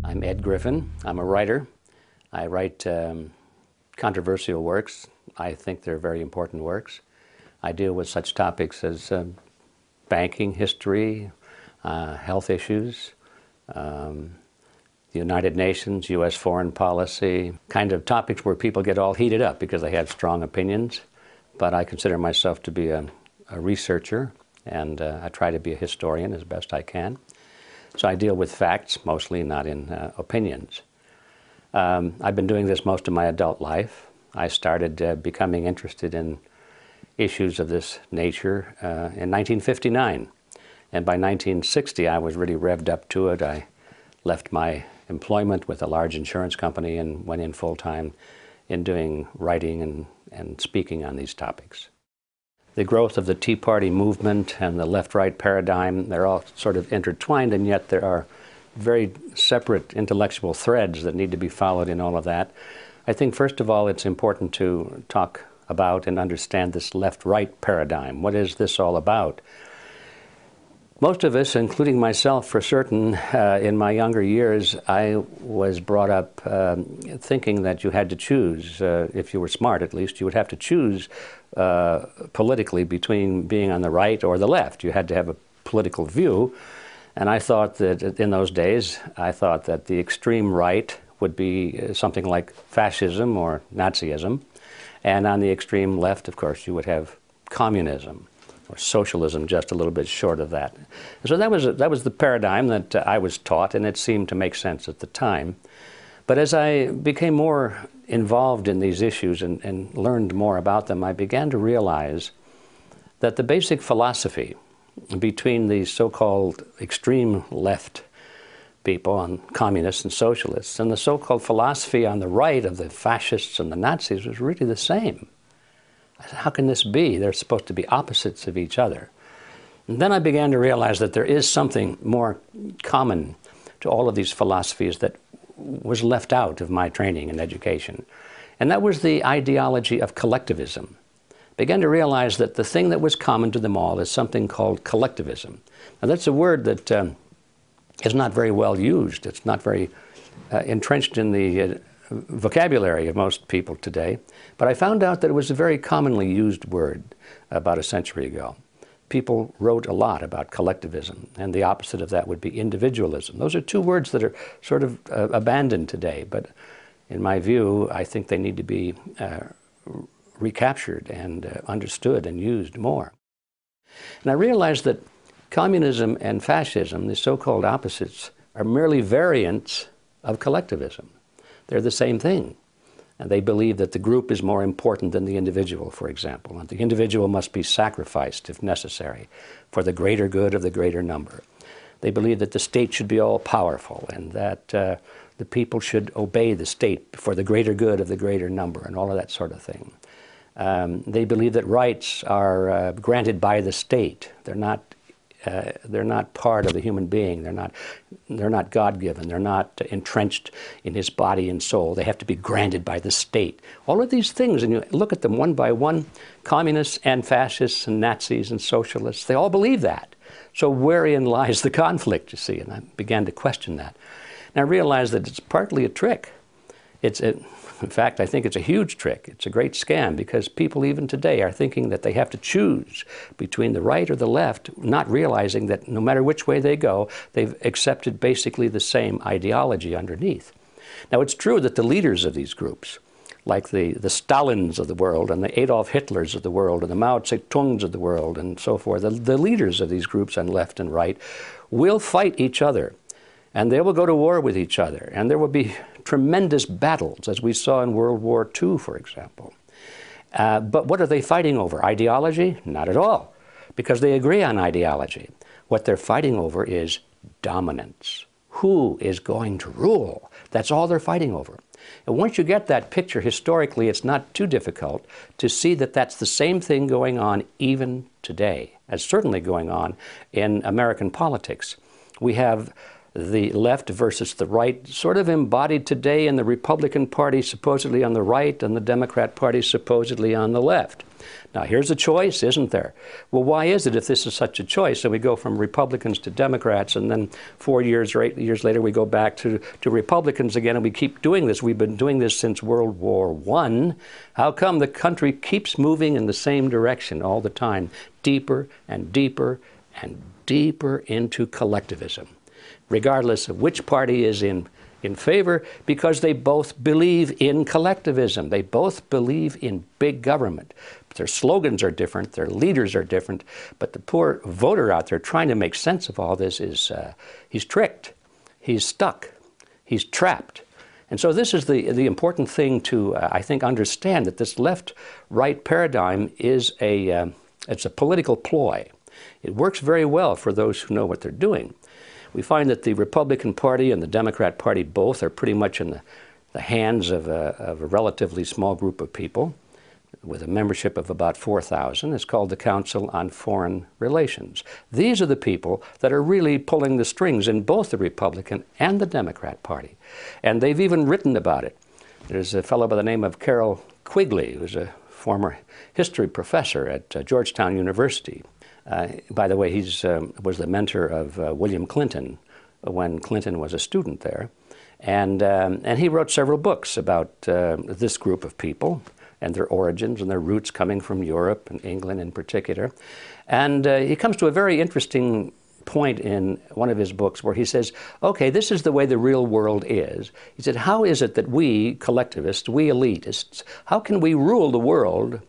I'm Ed Griffin. I'm a writer. I write controversial works. I think they're very important works. I deal with such topics as banking history, health issues, the United Nations, U.S. foreign policy, kind of topics where people get all heated up because they have strong opinions. But I consider myself to be a researcher, and I try to be a historian as best I can. So I deal with facts, mostly, not in opinions. I've been doing this most of my adult life. I started becoming interested in issues of this nature in 1959. And by 1960, I was really revved up to it. I left my employment with a large insurance company and went in full-time in doing writing and speaking on these topics. The growth of the Tea Party movement and the left-right paradigm, they're all sort of intertwined, and yet there are very separate intellectual threads that need to be followed in all of that. I think, first of all, it's important to talk about and understand this left-right paradigm. What is this all about? Most of us, including myself for certain, in my younger years, I was brought up thinking that you had to choose, if you were smart at least, you would have to choose politically between being on the right or the left. You had to have a political view. And I thought that in those days, I thought that the extreme right would be something like fascism or Nazism. And on the extreme left, of course, you would have communism or socialism, just a little bit short of that. So that was the paradigm that I was taught, and it seemed to make sense at the time. But as I became more involved in these issues and learned more about them, I began to realize that the basic philosophy between the so-called extreme left people, on communists and socialists, and the so-called philosophy on the right of the fascists and the Nazis was really the same. I said, how can this be? They're supposed to be opposites of each other. And then I began to realize that there is something more common to all of these philosophies that was left out of my training and education. And that was the ideology of collectivism. I began to realize that the thing that was common to them all is something called collectivism. Now that's a word that is not very well used. It's not very entrenched in the vocabulary of most people today, but I found out that it was a very commonly used word about a century ago. People wrote a lot about collectivism, and the opposite of that would be individualism. Those are two words that are sort of abandoned today, but in my view, I think they need to be recaptured and understood and used more. And I realized that communism and fascism, the so-called opposites, are merely variants of collectivism. They're the same thing. And they believe that the group is more important than the individual, for example. And the individual must be sacrificed, if necessary, for the greater good of the greater number. They believe that the state should be all-powerful and that the people should obey the state for the greater good of the greater number and all of that sort of thing. They believe that rights are granted by the state. They're not part of the human being. They're not God-given. They're not entrenched in his body and soul. They have to be granted by the state. All of these things, and you look at them one by one, communists and fascists and Nazis and socialists, they all believe that. So wherein lies the conflict, you see? And I began to question that. And I realized that it's partly a trick. In fact, I think it's a huge trick. It's a great scam because people even today are thinking that they have to choose between the right or the left, not realizing that no matter which way they go, they've accepted basically the same ideology underneath. Now, it's true that the leaders of these groups, like the Stalins of the world and the Adolf Hitlers of the world and the Mao Zedongs of the world and so forth, the leaders of these groups on left and right will fight each other. And they will go to war with each other. And there will be tremendous battles, as we saw in World War II, for example. But what are they fighting over? Ideology? Not at all, because they agree on ideology. What they're fighting over is dominance. Who is going to rule? That's all they're fighting over. And once you get that picture historically, it's not too difficult to see that that's the same thing going on even today, as certainly going on in American politics. We have the left versus the right, sort of embodied today in the Republican Party supposedly on the right and the Democrat Party supposedly on the left. Now, here's a choice, isn't there? Well, why is it if this is such a choice? So we go from Republicans to Democrats, and then 4 years or 8 years later, we go back to Republicans again, and we keep doing this. We've been doing this since World War I. How come the country keeps moving in the same direction all the time, deeper and deeper and deeper into collectivism, regardless of which party is in favor, because they both believe in collectivism. They both believe in big government. But their slogans are different, their leaders are different, but the poor voter out there trying to make sense of all this is, he's tricked, he's stuck, he's trapped. And so this is the important thing to, I think, understand, that this left-right paradigm is it's a political ploy. It works very well for those who know what they're doing. We find that the Republican Party and the Democrat Party both are pretty much in the hands of a relatively small group of people with a membership of about 4,000. It's called the Council on Foreign Relations. These are the people that are really pulling the strings in both the Republican and the Democrat Party. And they've even written about it. There's a fellow by the name of Carroll Quigley, who's a former history professor at Georgetown University. By the way, he was the mentor of William Clinton when Clinton was a student there. And he wrote several books about this group of people and their origins and their roots coming from Europe and England in particular. And he comes to a very interesting point in one of his books where he says, okay, this is the way the real world is. He said, how is it that we collectivists, we elitists, how can we rule the world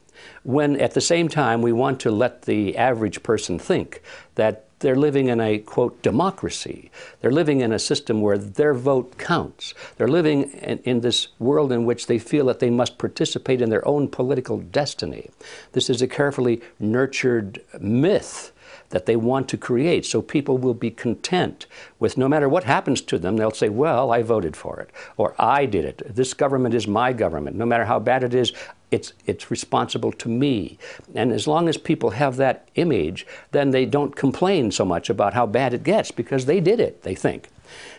when at the same time we want to let the average person think that they're living in a, quote, democracy. They're living in a system where their vote counts. They're living in this world in which they feel that they must participate in their own political destiny. This is a carefully nurtured myth that they want to create, so people will be content with, no matter what happens to them, they'll say, well, I voted for it, or I did it. This government is my government. No matter how bad it is, it's responsible to me. And as long as people have that image, then they don't complain so much about how bad it gets, because they did it, they think.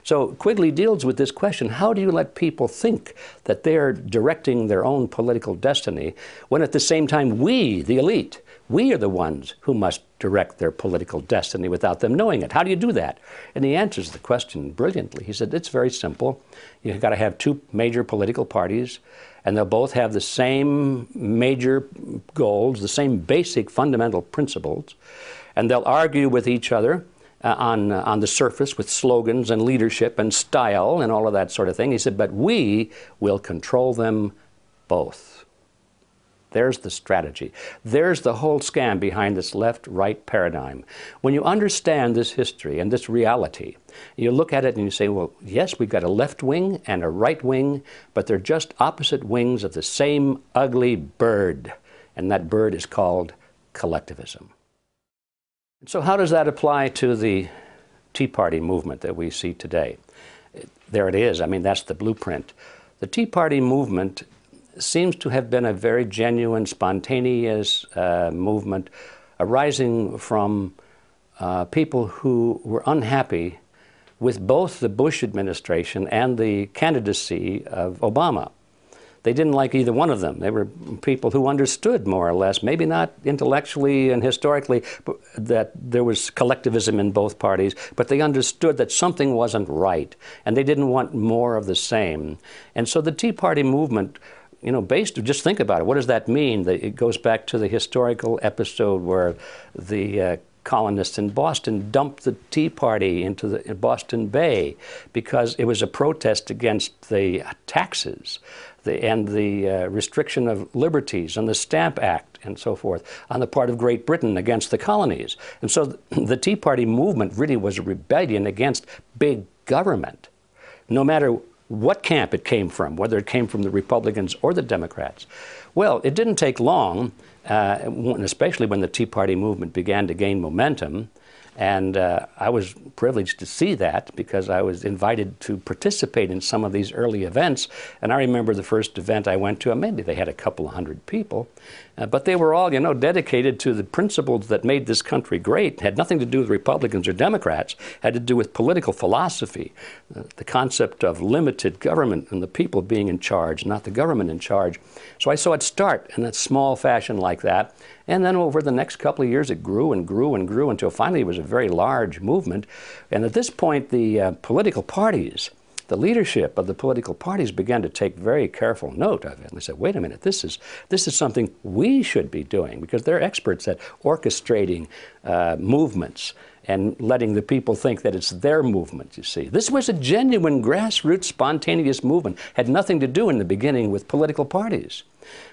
So Quigley deals with this question: how do you let people think that they're directing their own political destiny when at the same time we, the elite, we are the ones who must direct their political destiny without them knowing it? How do you do that? And he answers the question brilliantly. He said, it's very simple. You've got to have two major political parties, and they'll both have the same major goals, the same basic fundamental principles, and they'll argue with each other on the surface with slogans and leadership and style and all of that sort of thing. He said, but we will control them both. There's the strategy. There's the whole scam behind this left-right paradigm. When you understand this history and this reality, you look at it and you say, well, yes, we've got a left wing and a right wing, but they're just opposite wings of the same ugly bird, and that bird is called collectivism. So how does that apply to the Tea Party movement that we see today? There it is. I mean, that's the blueprint. The Tea Party movement seems to have been a very genuine, spontaneous movement arising from people who were unhappy with both the Bush administration and the candidacy of Obama. They didn't like either one of them. They were people who understood, more or less, maybe not intellectually and historically, that there was collectivism in both parties, but they understood that something wasn't right, and they didn't want more of the same. And so the Tea Party movement, you know, just think about it. What does that mean? It goes back to the historical episode where the colonists in Boston dumped the Tea Party into the Boston Bay because it was a protest against the taxes and the restriction of liberties and the Stamp Act and so forth on the part of Great Britain against the colonies. And so the Tea Party movement really was a rebellion against big government, no matter what camp it came from, whether it came from the Republicans or the Democrats. Well, it didn't take long, especially when the Tea Party movement began to gain momentum, And I was privileged to see that because I was invited to participate in some of these early events. And I remember the first event I went to, and maybe they had a couple of hundred people, but they were all, you know, dedicated to the principles that made this country great. It had nothing to do with Republicans or Democrats. It had to do with political philosophy, the concept of limited government and the people being in charge, not the government in charge. So I saw it start in a small fashion like that. And then over the next couple of years, it grew and grew and grew until finally it was a very large movement. And at this point, the political parties, the leadership of the political parties began to take very careful note of it. And they said, wait a minute, this is something we should be doing, because they're experts at orchestrating movements and letting the people think that it's their movement, you see. This was a genuine grassroots spontaneous movement. Had nothing to do in the beginning with political parties.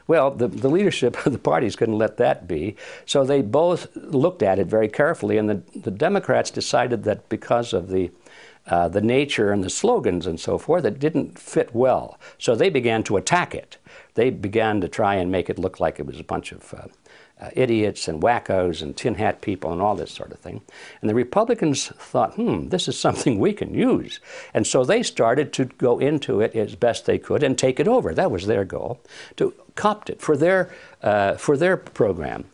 Well, the leadership of the parties couldn't let that be, so they both looked at it very carefully, and the Democrats decided that because of the nature and the slogans and so forth, it didn't fit well. So they began to attack it. They began to try and make it look like it was a bunch of idiots and wackos and tin hat people and all this sort of thing. And the Republicans thought, this is something we can use. And so they started to go into it as best they could and take it over. That was their goal, to copt it for their program.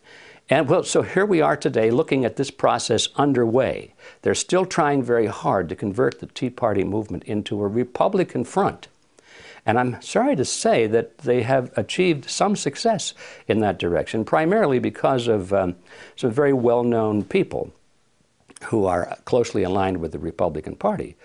And well, so here we are today looking at this process underway. They're still trying very hard to convert the Tea Party movement into a Republican front. And I'm sorry to say that they have achieved some success in that direction, primarily because of some very well-known people who are closely aligned with the Republican Party.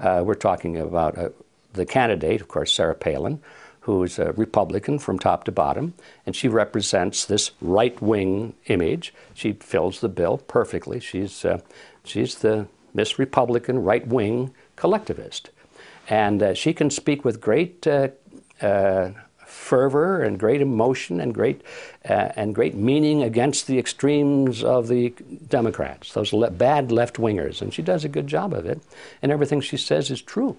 We're talking about the candidate, of course, Sarah Palin, who is a Republican from top to bottom, and she represents this right-wing image. She fills the bill perfectly. She's the Miss Republican right-wing collectivist. And she can speak with great fervor and great emotion and great meaning against the extremes of the Democrats, those bad left-wingers. And she does a good job of it, and everything she says is true.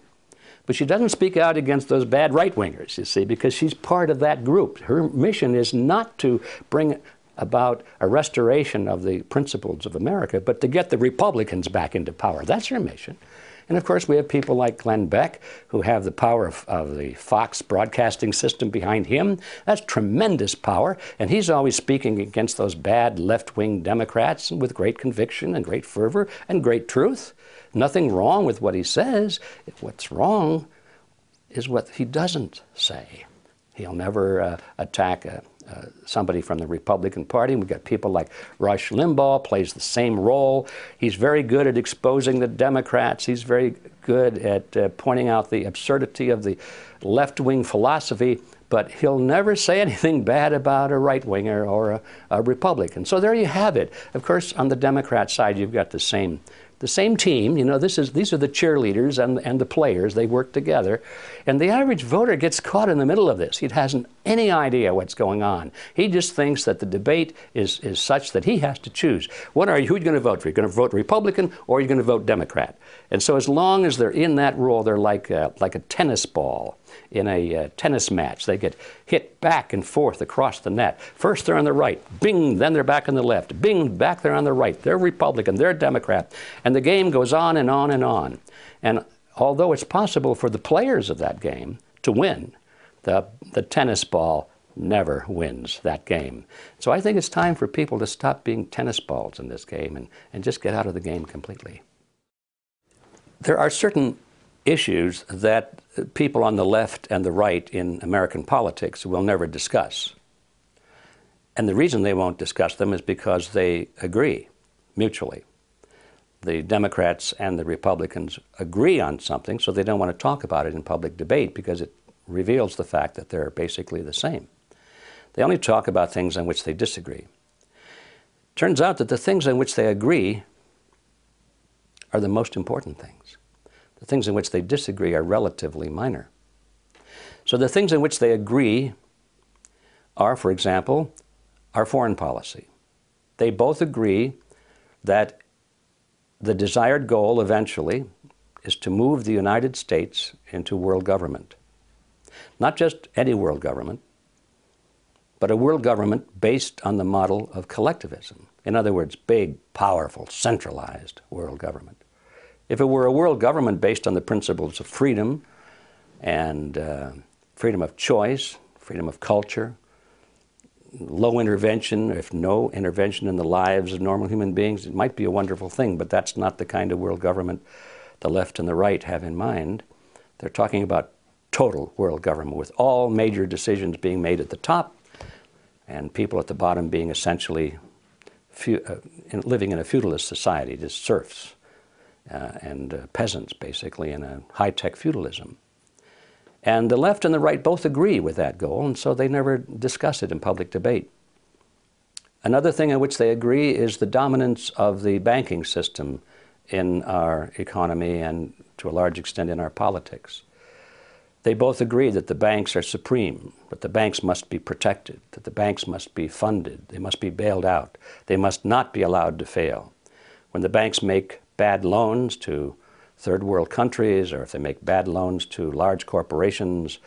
But she doesn't speak out against those bad right-wingers, you see, because she's part of that group. Her mission is not to bring about a restoration of the principles of America, but to get the Republicans back into power. That's her mission. And of course, we have people like Glenn Beck, who have the power of the Fox broadcasting system behind him. That's tremendous power. And he's always speaking against those bad left-wing Democrats with great conviction and great fervor and great truth. Nothing wrong with what he says. What's wrong is what he doesn't say. He'll never attack somebody from the Republican Party. We've got people like Rush Limbaugh, plays the same role. He's very good at exposing the Democrats. He's very good at pointing out the absurdity of the left-wing philosophy, but he'll never say anything bad about a right-winger or a Republican. So there you have it. Of course, on the Democrat side, you've got the same team. You know, these are the cheerleaders and the players. They work together. And the average voter gets caught in the middle of this. He hasn't any idea what's going on. He just thinks that the debate is such that he has to choose. Who are you going to vote for? You're going to vote Republican or you're going to vote Democrat. And so as long as they're in that role, they're like a tennis ball in a tennis match. They get hit back and forth across the net. First they're on the right, bing, then they're back on the left, bing, back they're on the right. They're Republican, they're Democrat. And the game goes on and on and on. And although it's possible for the players of that game to win, the tennis ball never wins that game. So I think it's time for people to stop being tennis balls in this game and just get out of the game completely. There are certain issues that people on the left and the right in American politics will never discuss. And the reason they won't discuss them is because they agree mutually. The Democrats and the Republicans agree on something, so they don't want to talk about it in public debate because it reveals the fact that they're basically the same. They only talk about things on which they disagree. Turns out that the things on which they agree are the most important things. The things in which they disagree are relatively minor. So the things in which they agree are, for example, our foreign policy. They both agree that the desired goal eventually is to move the United States into world government. Not just any world government, but a world government based on the model of collectivism. In other words, big, powerful, centralized world government. If it were a world government based on the principles of freedom and freedom of choice, freedom of culture, low intervention, if no intervention in the lives of normal human beings, it might be a wonderful thing, but that's not the kind of world government the left and the right have in mind. They're talking about total world government with all major decisions being made at the top and people at the bottom being essentially living in a feudalist society, just serfs and peasants basically in a high-tech feudalism. And the left and the right both agree with that goal, and so they never discuss it in public debate. Another thing in which they agree is the dominance of the banking system in our economy and to a large extent in our politics. They both agree that the banks are supreme, that the banks must be protected, that the banks must be funded, they must be bailed out, they must not be allowed to fail. When the banks make bad loans to third world countries, or if they make bad loans to large corporations,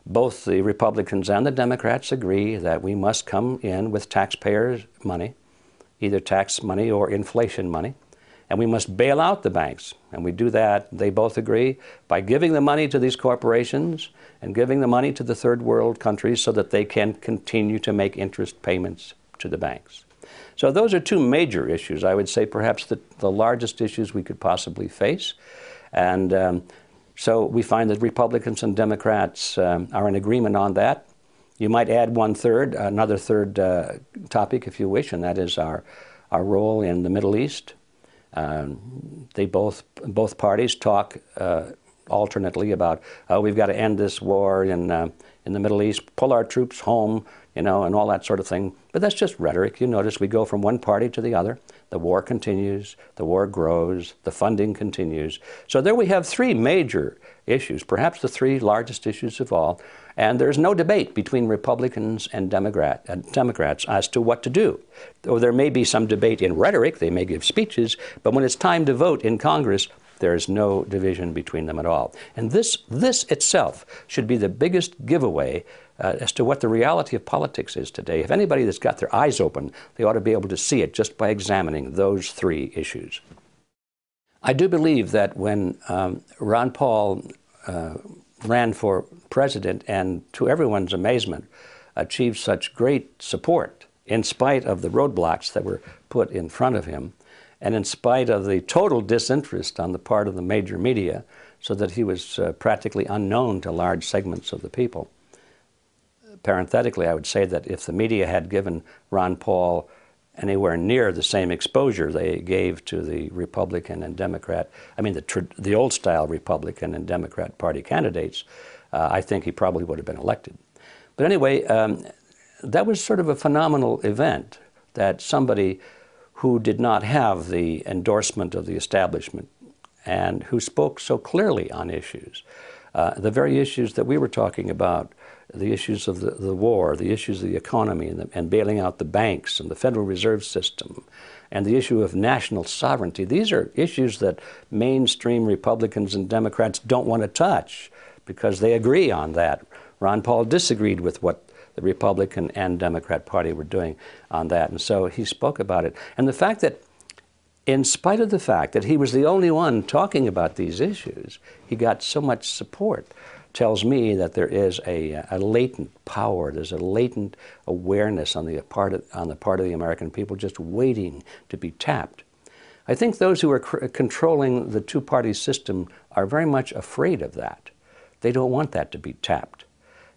both the Republicans and the Democrats agree that we must come in with taxpayers' money, either tax money or inflation money, and we must bail out the banks. And we do that, they both agree, by giving the money to these corporations and giving the money to the third world countries so that they can continue to make interest payments to the banks. So those are two major issues. I would say perhaps the largest issues we could possibly face. And so we find that Republicans and Democrats are in agreement on that. You might add another third topic if you wish, and that is our role in the Middle East. Both parties talk alternately about, oh, we've got to end this war in the Middle East, pull our troops home, and all that sort of thing. But that's just rhetoric. You notice we go from one party to the other. The war continues, the war grows, the funding continues. So there we have three major issues, perhaps the three largest issues of all. And there's no debate between Republicans and Democrats as to what to do. Though there may be some debate in rhetoric, they may give speeches, but when it's time to vote in Congress, there is no division between them at all. And this itself should be the biggest giveaway as to what the reality of politics is today. If anybody that's got their eyes open, they ought to be able to see it just by examining those three issues. I do believe that when Ron Paul ran for president and, to everyone's amazement, achieved such great support in spite of the roadblocks that were put in front of him, and in spite of the total disinterest on the part of the major media, so that he was practically unknown to large segments of the people. Parenthetically, I would say that if the media had given Ron Paul anywhere near the same exposure they gave to the Republican and Democrat, the old-style Republican and Democrat Party candidates, I think he probably would have been elected. But anyway, that was sort of a phenomenal event, that somebody who did not have the endorsement of the establishment and who spoke so clearly on issues, the very issues that we were talking about, the issues of the war, the issues of the economy and bailing out the banks and the Federal Reserve System, and the issue of national sovereignty. These are issues that mainstream Republicans and Democrats don't want to touch because they agree on that. Ron Paul disagreed with what the Republican and Democrat Party were doing on that, and so he spoke about it. And the fact that, in spite of the fact that he was the only one talking about these issues, he got so much support, tells me that there is a latent power, there's a latent awareness on the part of the American people just waiting to be tapped. I think those who are controlling the two-party system are very much afraid of that. They don't want that to be tapped.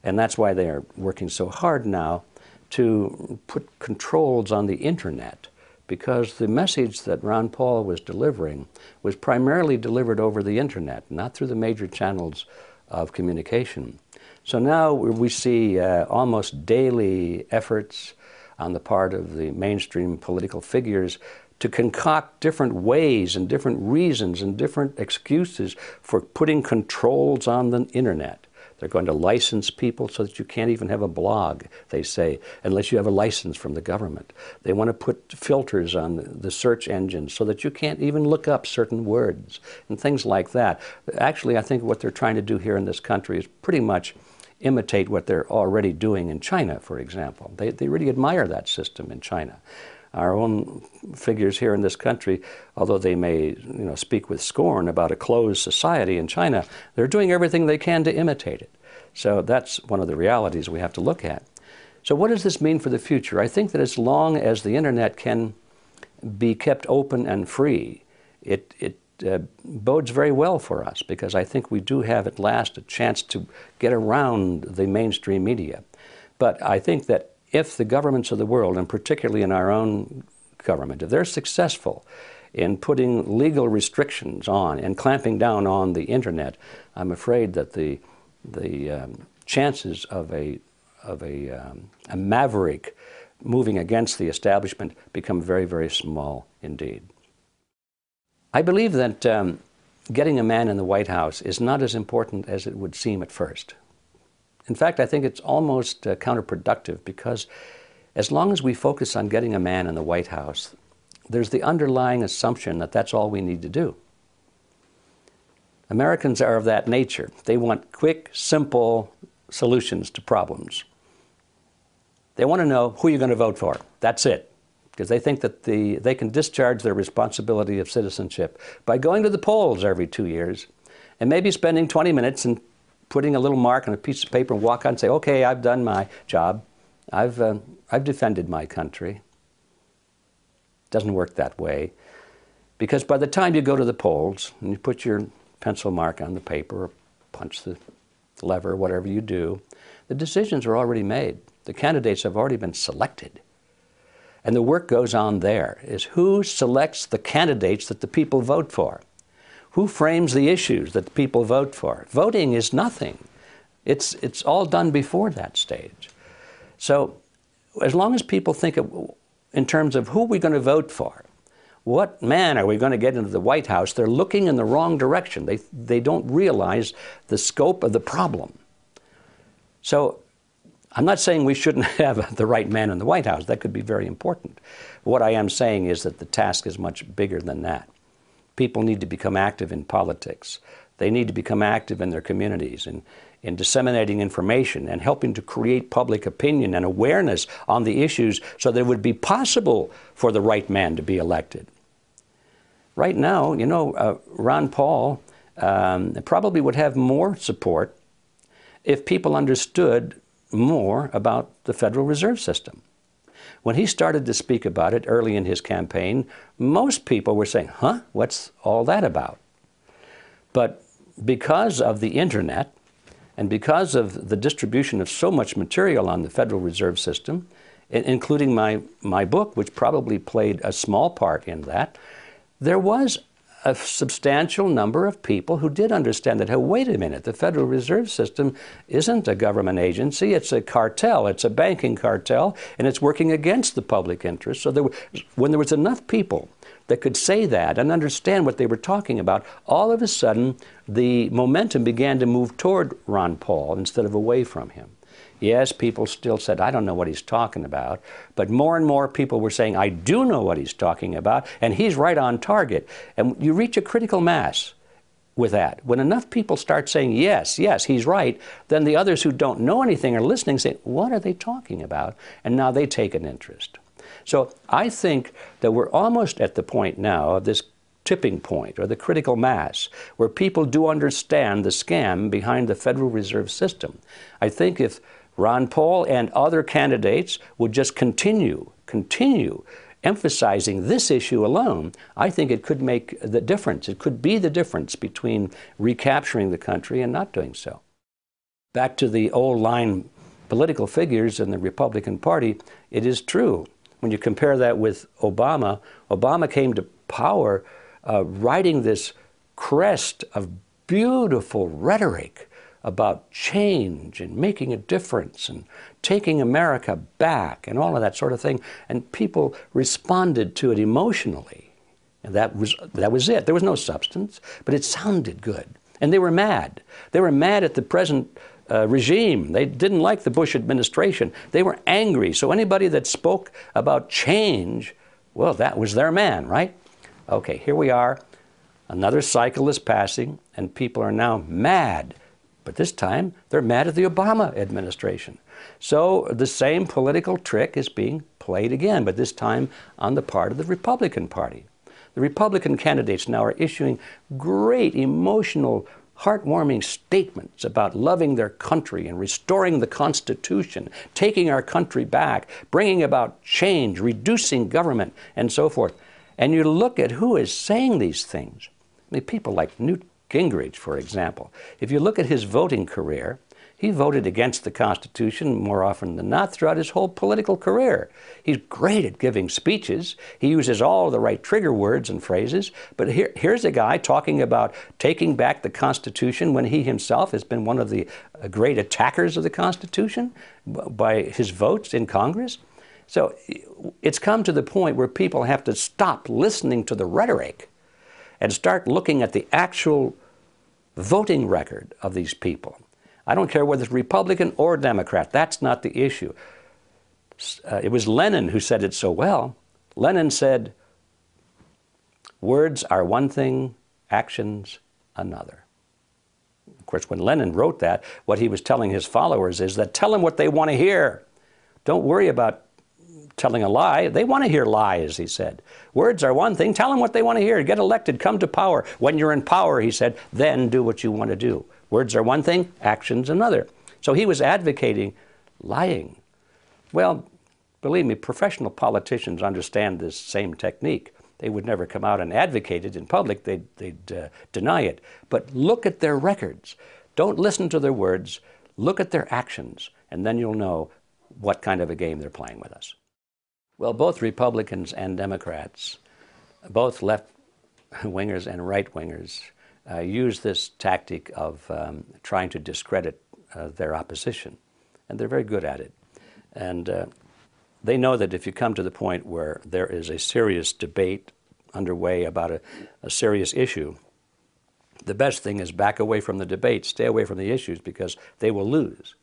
And that's why they are working so hard now to put controls on the internet, because the message that Ron Paul was delivering was primarily delivered over the internet, not through the major channels of communication. So now we see almost daily efforts on the part of the mainstream political figures to concoct different ways and different reasons and different excuses for putting controls on the internet. They're going to license people so that you can't even have a blog, they say, unless you have a license from the government. They want to put filters on the search engines so that you can't even look up certain words and things like that. Actually, I think what they're trying to do here in this country is pretty much imitate what they're already doing in China, for example. They really admire that system in China. Our own figures here in this country, although they may speak with scorn about a closed society in China, they're doing everything they can to imitate it. So that's one of the realities we have to look at. So what does this mean for the future? I think that as long as the internet can be kept open and free, it bodes very well for us, because I think we do have at last a chance to get around the mainstream media. But I think that if the governments of the world, and particularly in our own government, if they're successful in putting legal restrictions on and clamping down on the internet, I'm afraid that the chances of a maverick moving against the establishment become very, very small indeed. I believe that getting a man in the White House is not as important as it would seem at first. In fact, I think it's almost counterproductive, because as long as we focus on getting a man in the White House, there's the underlying assumption that that's all we need to do. Americans are of that nature. They want quick, simple solutions to problems. They want to know who you're going to vote for. That's it. Because they think that they can discharge their responsibility of citizenship by going to the polls every 2 years and maybe spending 20 minutes and putting a little mark on a piece of paper and walk out and say, okay, I've done my job. I've defended my country. It doesn't work that way. Because by the time you go to the polls and you put your pencil mark on the paper or punch the lever, whatever you do, the decisions are already made. The candidates have already been selected. And the work goes on there, is who selects the candidates that the people vote for? Who frames the issues that the people vote for? Voting is nothing. It's all done before that stage. So as long as people think in terms of who we're going to vote for, what man are we going to get into the White House, they're looking in the wrong direction. They don't realize the scope of the problem. So I'm not saying we shouldn't have the right man in the White House. That could be very important. What I am saying is that the task is much bigger than that. People need to become active in politics. They need to become active in their communities and in disseminating information and helping to create public opinion and awareness on the issues so that it would be possible for the right man to be elected. Right now, Ron Paul probably would have more support if people understood more about the Federal Reserve System. When he started to speak about it early in his campaign, most people were saying, huh, what's all that about? But because of the internet and because of the distribution of so much material on the Federal Reserve System, including my book, which probably played a small part in that, there was a substantial number of people who did understand that, hey, wait a minute, the Federal Reserve System isn't a government agency, it's a cartel, it's a banking cartel, and it's working against the public interest. So when there was enough people that could say that and understand what they were talking about, all of a sudden the momentum began to move toward Ron Paul instead of away from him. Yes, people still said, I don't know what he's talking about, but more and more people were saying, I do know what he's talking about, and he's right on target. And you reach a critical mass with that. When enough people start saying, yes, yes, he's right, then the others who don't know anything are listening say, what are they talking about? And now they take an interest. So I think that we're almost at the point now of this tipping point, or the critical mass, where people do understand the scam behind the Federal Reserve System. I think if Ron Paul and other candidates would just continue emphasizing this issue alone, I think it could make the difference. It could be the difference between recapturing the country and not doing so. Back to the old line political figures in the Republican Party, it is true. When you compare that with Obama, Obama came to power riding this crest of beautiful rhetoric about change and making a difference and taking America back and all of that sort of thing. And people responded to it emotionally. And that was it. There was no substance, but it sounded good. And they were mad. They were mad at the present regime. They didn't like the Bush administration. They were angry. So anybody that spoke about change, well, that was their man, right? Okay, here we are. Another cycle is passing, and people are now mad. But this time, they're mad at the Obama administration. So the same political trick is being played again, but this time on the part of the Republican Party. The Republican candidates now are issuing great emotional, heartwarming statements about loving their country and restoring the Constitution, taking our country back, bringing about change, reducing government, and so forth. And you look at who is saying these things. I mean, people like Newt Gingrich, for example. If you look at his voting career, he voted against the Constitution more often than not throughout his whole political career. He's great at giving speeches. He uses all the right trigger words and phrases. But here's a guy talking about taking back the Constitution when he himself has been one of the great attackers of the Constitution by his votes in Congress. So it's come to the point where people have to stop listening to the rhetoric and start looking at the actual voting record of these people. I don't care whether it's Republican or Democrat. That's not the issue. It was Lenin who said it so well. Lenin said, words are one thing, actions another. Of course, when Lenin wrote that, what he was telling his followers is that tell them what they want to hear. Don't worry about telling a lie. They want to hear lies, he said. Words are one thing. Tell them what they want to hear. Get elected. Come to power. When you're in power, he said, then do what you want to do. Words are one thing, actions another. So he was advocating lying. Well, believe me, professional politicians understand this same technique. They would never come out and advocate it in public. They'd deny it. But look at their records. Don't listen to their words. Look at their actions, and then you'll know what kind of a game they're playing with us. Well, both Republicans and Democrats, both left-wingers and right-wingers, use this tactic of trying to discredit their opposition. And they're very good at it. And they know that if you come to the point where there is a serious debate underway about a serious issue, the best thing is back away from the debate, stay away from the issues, because they will lose.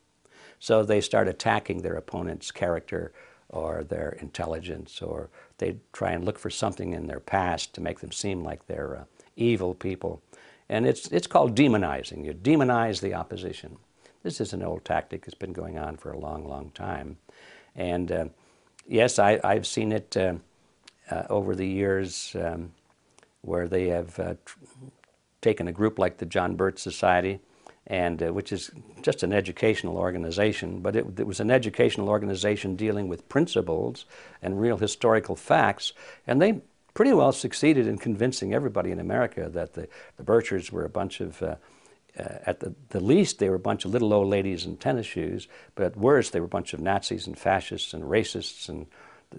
So they start attacking their opponent's character or their intelligence, or they try and look for something in their past to make them seem like they're evil people. And it's called demonizing. You demonize the opposition. This is an old tactic that's been going on for a long, long time. And yes, I've seen it over the years where they have taken a group like the John Birch Society, and which is just an educational organization, but it was an educational organization dealing with principles and real historical facts, and they pretty well succeeded in convincing everybody in America that the Birchers were a bunch of, at the least, they were a bunch of little old ladies in tennis shoes, but at worst, they were a bunch of Nazis and fascists and racists, and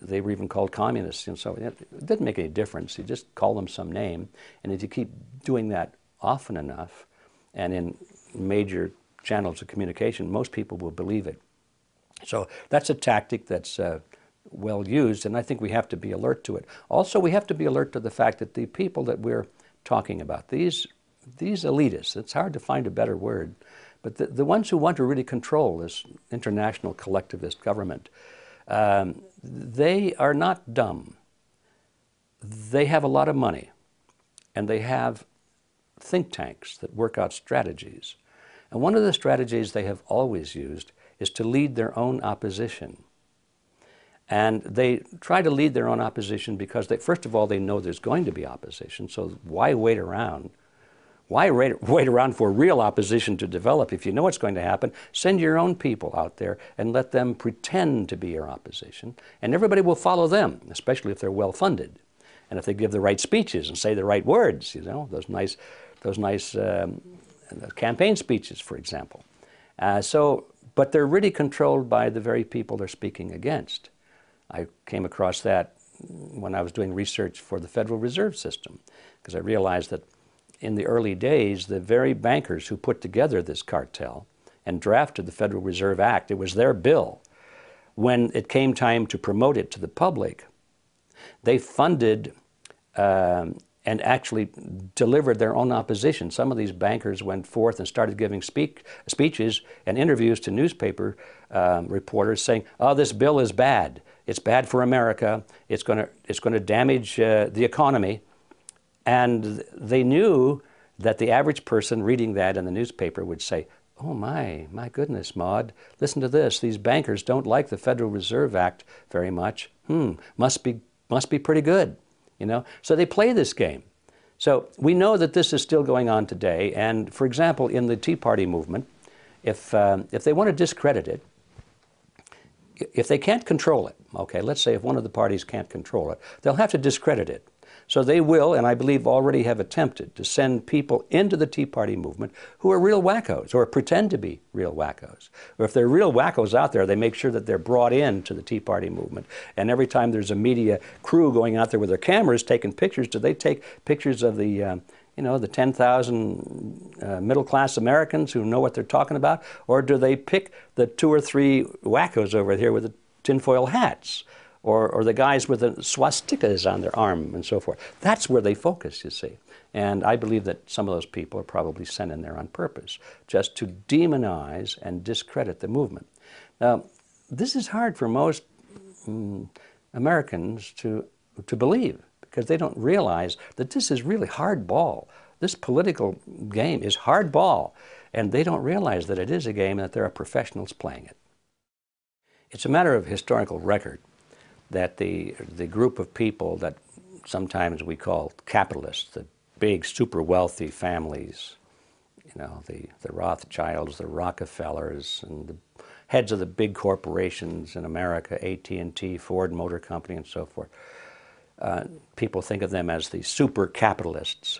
they were even called communists. And so it didn't make any difference. You just call them some name, and if you keep doing that often enough, and in major channels of communication, most people will believe it. So that's a tactic that's well used, and I think we have to be alert to it. Also, we have to be alert to the fact that the people that we're talking about, these elitists, it's hard to find a better word, but the ones who want to really control this international collectivist government, they are not dumb. They have a lot of money, and they have think tanks that work out strategies. And one of the strategies they have always used is to lead their own opposition. And they try to lead their own opposition because, first of all, they know there's going to be opposition, so why wait around? Why wait around for real opposition to develop? If you know what's going to happen, send your own people out there and let them pretend to be your opposition, and everybody will follow them, especially if they're well-funded. And if they give the right speeches and say the right words, you know, those nice campaign speeches, for example. But they're really controlled by the very people they're speaking against. I came across that when I was doing research for the Federal Reserve System, because I realized that in the early days, the very bankers who put together this cartel and drafted the Federal Reserve Act, it was their bill. When it came time to promote it to the public, they funded and actually delivered their own opposition. Some of these bankers went forth and started giving speeches and interviews to newspaper reporters saying, oh, this bill is bad. It's bad for America. It's going to damage the economy. And they knew that the average person reading that in the newspaper would say, oh my goodness, Maud, listen to this. These bankers don't like the Federal Reserve Act very much. Must be pretty good, you know? So they play this game. So we know that this is still going on today. And for example, in the Tea Party movement, if they want to discredit it, if they can't control it, okay, let's say if one of the parties can't control it, they'll have to discredit it. So they will, and I believe already have attempted, to send people into the Tea Party movement who are real wackos or pretend to be real wackos. Or if there are real wackos out there, they make sure that they're brought in to the Tea Party movement. And every time there's a media crew going out there with their cameras taking pictures, do they take pictures of the the 10,000 middle-class Americans who know what they're talking about? Or do they pick the 2 or 3 wackos over here with the tinfoil hats? Or the guys with the swastikas on their arm and so forth? That's where they focus, you see. And I believe that some of those people are probably sent in there on purpose, just to demonize and discredit the movement. Now, this is hard for most Americans to believe, because they don't realize that this is really hardball. This political game is hardball, and they don't realize that it is a game and that there are professionals playing it. It's a matter of historical record that the group of people that sometimes we call capitalists, the big super wealthy families, the Rothschilds, the Rockefellers, and the heads of the big corporations in America, AT&T, Ford Motor Company, and so forth. People think of them as the super capitalists.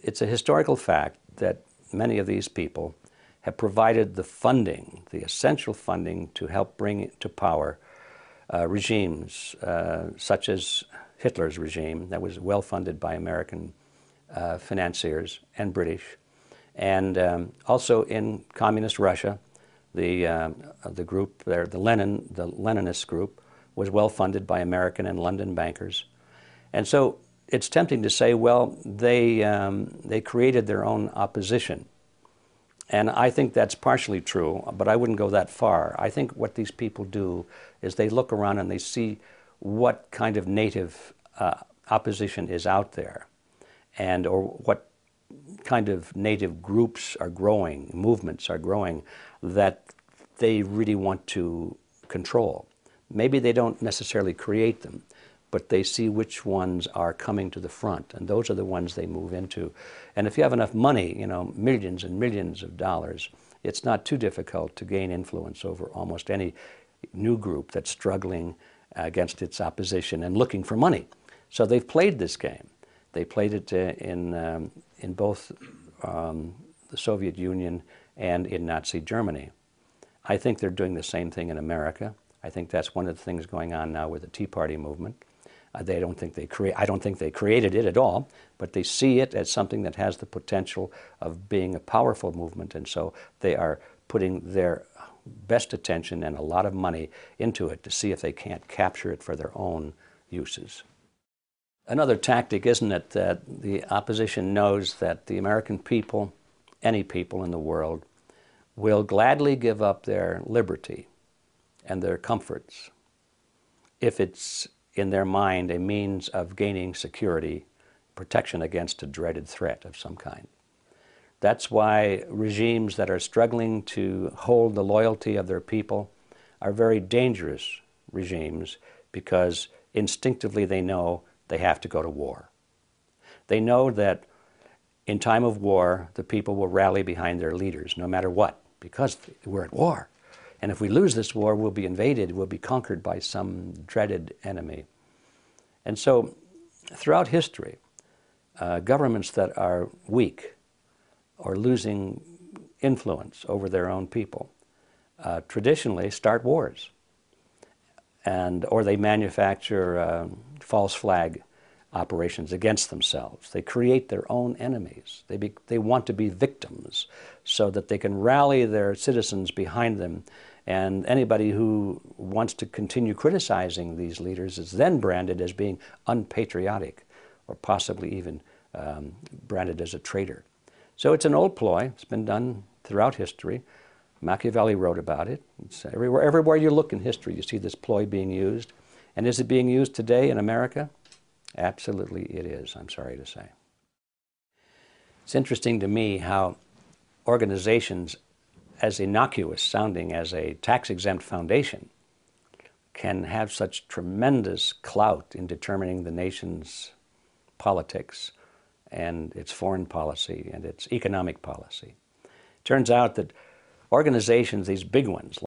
It's a historical fact that many of these people have provided the funding, the essential funding, to help bring to power regimes such as Hitler's regime that was well funded by American financiers and British, and also in communist Russia, the group there, the Leninist group, was well funded by American and London bankers. And so it's tempting to say, well, they created their own opposition. And I think that's partially true, but I wouldn't go that far. I think what these people do is they look around and they see what kind of native opposition is out there, or what kind of native groups are growing, movements are growing, that they really want to control. Maybe they don't necessarily create them, but they see which ones are coming to the front, and those are the ones they move into. And if you have enough money, millions and millions of dollars, it's not too difficult to gain influence over almost any new group that's struggling against its opposition and looking for money. So they've played this game. They played it in both the Soviet Union and in Nazi Germany. I think they're doing the same thing in America. I think that's one of the things going on now with the Tea Party movement. I don't think they created it at all, but they see it as something that has the potential of being a powerful movement, and so they are putting their best attention and a lot of money into it to see if they can't capture it for their own uses. Another tactic, isn't it, that the opposition knows that the American people, any people in the world, will gladly give up their liberty and their comforts if it's in their mind a means of gaining security, protection against a dreaded threat of some kind. That's why regimes that are struggling to hold the loyalty of their people are very dangerous regimes, because instinctively they know they have to go to war. They know that in time of war, the people will rally behind their leaders no matter what, because we're at war. And if we lose this war, we'll be invaded, we'll be conquered by some dreaded enemy. And so throughout history, governments that are weak or losing influence over their own people traditionally start wars, or they manufacture false flag operations against themselves. They create their own enemies. They want to be victims so that they can rally their citizens behind them, and anybody who wants to continue criticizing these leaders is then branded as being unpatriotic, or possibly even branded as a traitor. So it's an old ploy. It's been done throughout history. Machiavelli wrote about it. It's everywhere you look in history, you see this ploy being used. And is it being used today in America? Absolutely it is, I'm sorry to say. It's interesting to me how organizations as innocuous sounding as a tax-exempt foundation can have such tremendous clout in determining the nation's politics and its foreign policy and its economic policy. Turns out that organizations, these big ones